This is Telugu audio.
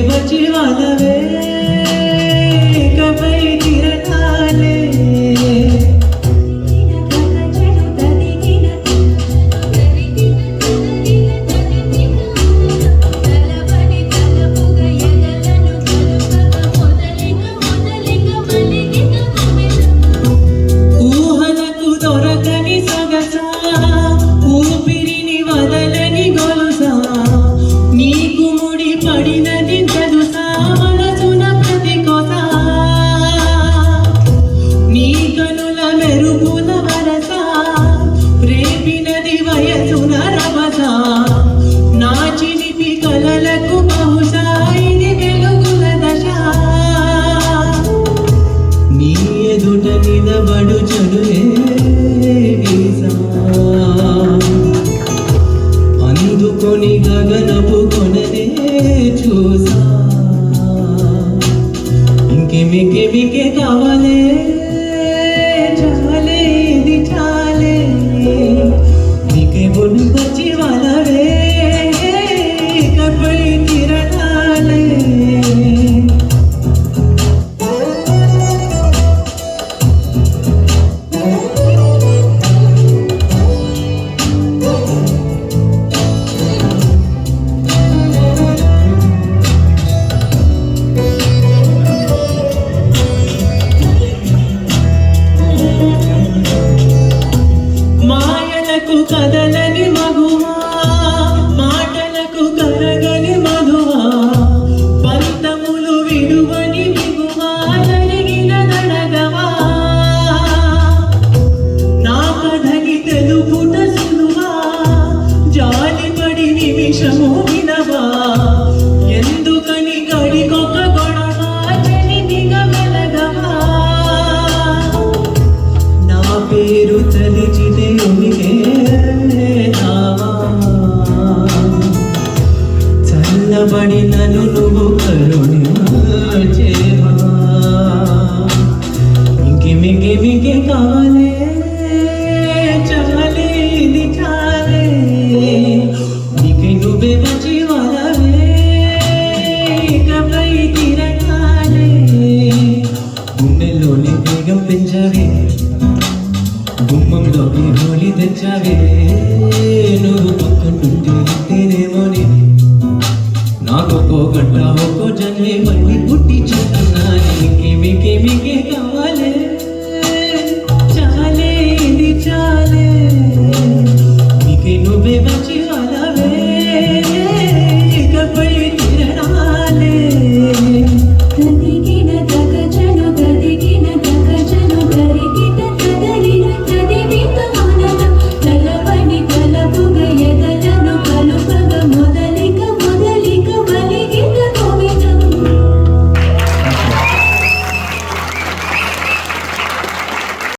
వచ్చి వాళ్ళవే కపై తిరగాలే ఊహలకు దొరకని సొగసా ఊపిరిని వదలని గొలుసా నీకు ముడి పడినది తెలుసా మనసున ప్రతి కొసా నీ కనుల మెరుపుల వరస రేపినది వయసున రభస నా చిలిపి కలలకు బహుశా ఇది వెలుగుల దశ నీ ఎదుట నిలబడు చదువే అందుకొని గగనపు కొననే చూసా ఇంకేమికే కావాలే చాలే ఇది చాలే నీకే బొను వచ్చి వాళ్ళవే కపై తిరగాలే మాయలకు కదలని మగువా మాటలకు కరగని మధువా పంతములు విడువని మిగువా జరిగిన నడగవా నా కథని తెలుపుట సులువా జాలిపడి నిమిషము వినవా ఎందుకని గడికొక గొడవ చెలిమిగా వెలగవా నా పేరు తలిచితే చల్లబడి నన్ను నువ్వు కరుణించేవా ఇంకేమికే కావాలే చాలే ఇది చాలే నీకే నువ్వే వచ్చి వాళ్ళవే కపై తిరగాలే గుండెల్లోని వేగం పెంచవే గుమ్మంలోకి హోలీ తెచ్చావే నువ్వు పక్కనుంటే ఇంటేనేమోని నాకు ఒక్కో గంట ఒక్కో జన్మే మళ్ళీ పుట్టి చెప్తున్నా నీకేమికే కావాలి